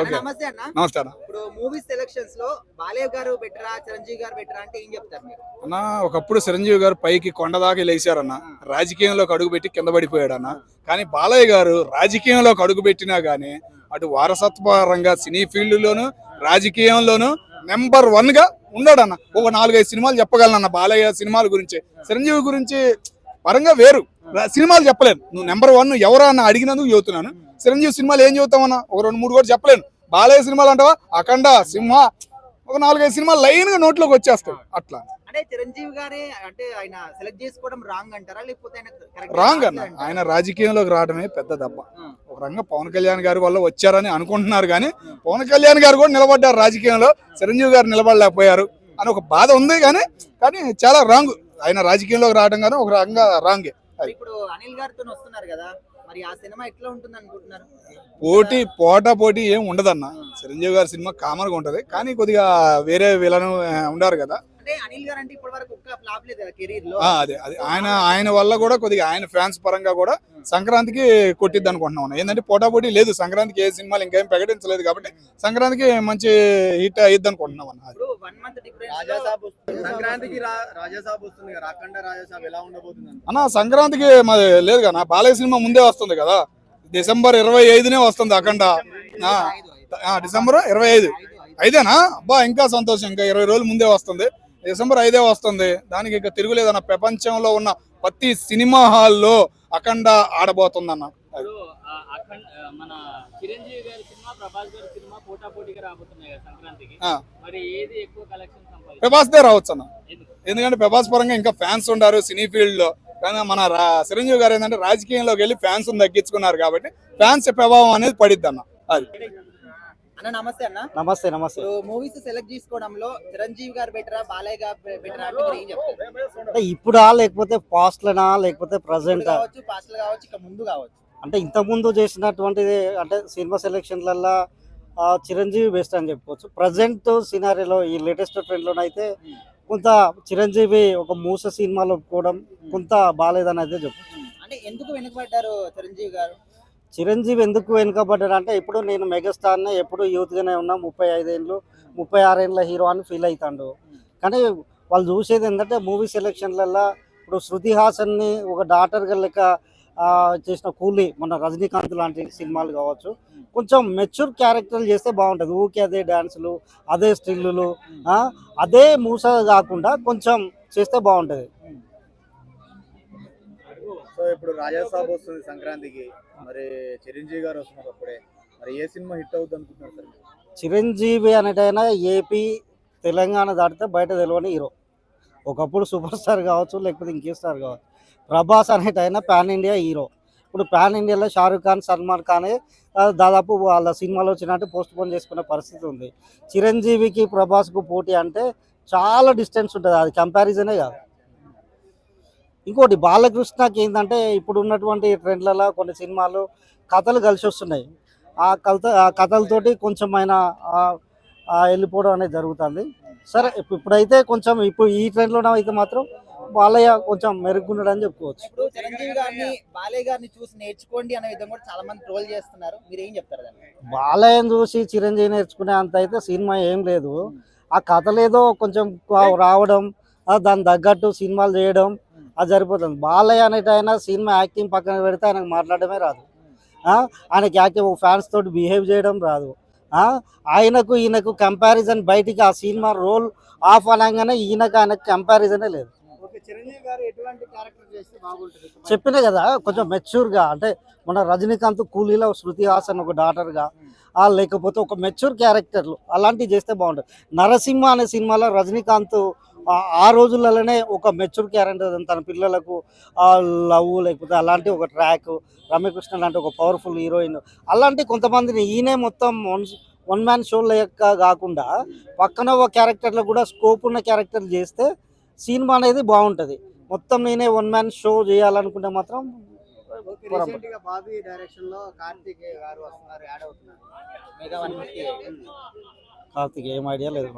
Okay. నమస్తే అన్న. నమస్తే అన్న. ఇప్పుడు మూవీ సెలక్షన్స్ లో బాలయ్య గారు బెటరా, చిరంజీవి గారు బెటరా అంటే ఏం చెప్తారు మీరు? అన్న ఒకప్పుడు చిరంజీవి గారు పైకి కొండ దాకా లేచారన్న. రాజకీయంలోకి అడుగు పెట్టి కింద పడిపోయాడు అన్న. కానీ బాలయ్య గారు రాజకీయంలోకి అడుగు పెట్టినా గానీ అటు వారసత్వపరంగా సినీ ఫీల్డ్ లోను రాజకీయంలోను నెంబర్ 1 గా ఉన్నాడన్న. ఒక 4-5 సినిమాలు చెప్పగలనన్న బాలయ్య సినిమాల గురించి. చిరంజీవి గురించి పరంగా వేరు సినిమాలు చెప్పలేను. నువ్వు నెంబర్ 1 ఎవరా అన్న అడిగినందుకు చెబుతున్నాను. చిరంజీవి సినిమాలు ఏం చెబుతామన్నా, ఒక 2-3 కూడా చెప్పలేను. బాలయ్య సినిమాలు అంటావా, అఖండ, సింహ, ఒక 4-5 సినిమాలు లైన్ గా నోట్లోకి వచ్చేస్తాయి. అట్లా అంటే చిరంజీవి గారే అంటే ఆయన సెలెక్ట్ చేసుకోవడం రాంగ్ అంటారా, లేకపోతే ఆయన correct రాంగ్ గా అన్న. రావట్లేదు ఆయన అంటారా? రాజకీయంలోకి రావడమే పెద్ద దెబ్బ. ఆ. ఒక రంగం పవన్ కళ్యాణ్ గారి వల్ల వచ్చారని అనుకుంటున్నారు కానీ పవన్ కళ్యాణ్ గారు కూడా నిలబడ్డారు రాజకీయంలో, చిరంజీవి గారు నిలబడలేకపోయారు అని ఒక బాధ ఉంది. కానీ చాలా రాంగ్ ఆయన రాజకీయంలోకి రావడం కానీ ఒక రంగా రాంగే. మరి ఇప్పుడు అనిల్ గారితో వస్తున్నారు కదా, మరి ఆ సినిమా ఎట్లా ఉంటుంది అనుకుంటున్నారు? పోటీ ఏం ఉండదన్న. చిరంజీవి గారి సినిమా కామన్ గా ఉంటది కానీ కొద్దిగా వేరే విలను ఉండారు కదా. అంటే అనిల్ గారు అంటే ఇప్పటి వరకు ఒక్క ఫ్లాప్ లేదు కదా కెరీర్ లో. అదే ఆయన వల్ల కూడా కొద్దిగా ఆయన ఫ్యాన్స్ పరంగా కూడా సంక్రాంతికి కొట్టిద్ది అనుకుంటున్నాం. ఏంటంటే పోటీ లేదు, సంక్రాంతికి ఏ సినిమాలు ఇంకేం ప్రకటించలేదు కాబట్టి సంక్రాంతికి మంచి హిట్ అయ్యిద్ది అనుకుంటున్నాం అన్న. ఇప్పుడు 1 మంత్ డిఫరెన్స్ సంక్రాంతికి రాజాసాబ్ వస్తుంది కదా, అఖండ రాజాసాబ్ ఎలా ఉండబోతుంది అన్న సంక్రాంతికి మరి లేదు కదా, డిసెంబర్ సినిమా ముందే వస్తుంది కదా, December 25నే వస్తుంది అఖండ. December 25 ఐదేనా? అబ్బా ఇంకా సంతోషం, ఇంకా 20 రోజులు ముందే వస్తుంది. December 5 వస్తుంది. దానికి ఇంకా తిరుగులేదన్న. ప్రపంచంలో ఉన్న ప్రతి సినిమా హాల్లో అఖండ ఆడబోతుందన్న. మన చిరంజీవి గారి సినిమా, ప్రభాస్ గారి సినిమా పోటాపోటీగా రాబోతున్నాయి కదా సంక్రాంతికి. మరి ఏది ఎక్కువ కలెక్షన్ సంపాదిస్తుంది? ప్రభాస్దే రావచ్చు అన్న. ఎందుకంటే ప్రభాస్ పరంగా ఇంకా ఫ్యాన్స్ ఉండారు సినీ ఫీల్డ్ లో. కానీ మన చిరంజీవి గారు ఏంటంటే రాజకీయంలోకి వెళ్ళి ఫ్యాన్స్ తగ్గించుకున్నారు కాబట్టి ఫ్యాన్స్ ప్రభావం అనేది పడిద్ది అన్న. అది అన్న. నమస్తే అన్న. నమస్తే నమస్తే. మూవీస్ సెలెక్ట్ చేసుకోవడంలో చిరంజీవి గారు బెటరా, బాలయ్య గారు బెటరా అంటే మీరు ఏం చెప్తారు? అంటే ఇప్పుడా లేకపోతే పాస్ట్లనా లేకపోతే ప్రజెంట్ కావచ్చు, పాస్ట్ కావచ్చు, ఇక ముందు కావచ్చు. అంటే ఇంతకుముందు చేసినటువంటిది అంటే సినిమా సెలెక్షన్లల్లో చిరంజీవి బెస్ట్ అని చెప్పుకోవచ్చు. ప్రజెంట్ సినారీలో ఈ లేటెస్ట్ ట్రెండ్లోనైతే కొంత చిరంజీవి ఒక మూస సినిమాలో ఒప్పుకోవడం కొంత బాగాలేదని అయితే చెప్పచ్చు. అంటే ఎందుకు వెనుకబడ్డారు చిరంజీవి గారు? చిరంజీవి ఎందుకు వెనుకబడ్డాడు అంటే ఇప్పుడు నేను మెగాస్టార్నే, ఎప్పుడు యూత్గానే ఉన్నా, 35 ఏళ్ళు 36 ఏళ్ళ హీరో అని ఫీల్ అవుతాడు. కానీ వాళ్ళు చూసేది ఏంటంటే మూవీ సెలెక్షన్లలో ఇప్పుడు శృతి హాసన్ని ఒక డాటర్గా లెక్క చేసిన కూలీ, మన రజనీకాంత్ లాంటి సినిమాలు కావచ్చు, కొంచెం మెచ్యూర్ క్యారెక్టర్లు చేస్తే బాగుంటుంది. ఊకే అదే డ్యాన్సులు, అదే స్టిల్లులు, అదే మూస కాకుండా కొంచెం చేస్తే బాగుంటుంది. సో ఇప్పుడు రాజాసాబ్ వస్తుంది సంక్రాంతికి, మరి చిరంజీవి గారు వస్తున్నారు అప్పుడే, మరి ఏ సినిమా హిట్ అవుతుంది అనుకుంటున్నారు సార్? చిరంజీవి అనేటైనా ఏపీ తెలంగాణ దాటితే బయట తెలియని హీరో. ఒకప్పుడు సూపర్ స్టార్ కావచ్చు, లేకపోతే ఇంకే స్టార్ కావచ్చు. ప్రభాస్ అనేటైనా పాన్ ఇండియా హీరో. ఇప్పుడు పాన్ ఇండియాలో షారూఖ్ ఖాన్, సల్మాన్ ఖానే దాదాపు వాళ్ళ సినిమాలో వచ్చినట్టు పోస్ట్ పోన్ చేసుకునే పరిస్థితి ఉంది. చిరంజీవికి ప్రభాస్కు పోటీ అంటే చాలా డిస్టెన్స్ ఉంటుంది, అది కంపారిజనే కాదు. ఇంకోటి బాలకృష్ణకి ఏంటంటే ఇప్పుడు ఉన్నటువంటి ట్రెండ్లలో కొన్ని సినిమాలు కథలు కలిసి వస్తున్నాయి. ఆ కథలతోటి కొంచెం ఆయన వెళ్ళిపోవడం అనేది జరుగుతుంది. సరే ఇప్పుడైతే కొంచెం ఇప్పుడు ఈ ట్రెండ్లో అయితే మాత్రం బాలయ్య కొంచెం మెరుగున్నాడని చెప్పుకోవచ్చు. ఇప్పుడు చిరంజీవి గారిని బాలయ్య గారిని చూసి నేర్చుకోండి అనే విధంగా కూడా చాలా మంది ట్రోల్ చేస్తున్నారు, మీరు ఏం చెప్తారు దాన్ని? బాలయ్యని చూసి చిరంజీవి నేర్చుకునే అంత అయితే సినిమా ఏం లేదు. ఆ కథలేదో కొంచెం రావడం, దాని తగ్గట్టు సినిమాలు చేయడం అది సరిపోతుంది. బాలయ్య అనేటి ఆయన సినిమా యాక్టింగ్ పక్కన పెడితే ఆయనకు మాట్లాడమే రాదు. ఆయనకి యాక్టివ్ ఫ్యాన్స్ తోటి బిహేవ్ చేయడం రాదు. ఆయనకు ఈయనకు కంపారిజన్ బయటికి ఆ సినిమా రోల్ ఆఫ్ అనగానే ఆయనకు కంపారిజనే లేదు. చిరంజీవి గారు ఎటువంటి క్యారెక్టర్ చేస్తే బాగుంటుంది? చెప్పినా కదా, కొంచెం మెచ్యూర్గా, అంటే మన రజనీకాంత్ కూలీలో శృతి హాసన్ ఒక డాటర్గా, లేకపోతే ఒక మెచ్యూర్ క్యారెక్టర్లు అలాంటివి చేస్తే బాగుంటుంది. నరసింహ అనే సినిమాలో రజనీకాంత్ ఆ రోజులలోనే ఒక మెచ్యూర్ క్యారెక్టర్, తన పిల్లలకు లవ్ లేకపోతే అలాంటి ఒక ట్రాక్, రమ్యకృష్ణ లాంటి ఒక పవర్ఫుల్ హీరోయిన్, అలాంటి కొంతమందిని ఈయనే మొత్తం వన్ మ్యాన్ షో లెక్క కాకుండా పక్కన ఒక క్యారెక్టర్లో కూడా స్కోప్ ఉన్న క్యారెక్టర్ చేస్తే సినిమా అనేది బాగుంటుంది. మొత్తం నేనే వన్ మ్యాన్ షో చేయాలనుకుంటే మాత్రం బాబీ డైరెక్షన్ లో కార్తీక్ గారు వస్తున్నారు, యాడ్ అవుతున్నారు. మెగా 150. కార్తీక్ ఏం ఐడియా లేదు.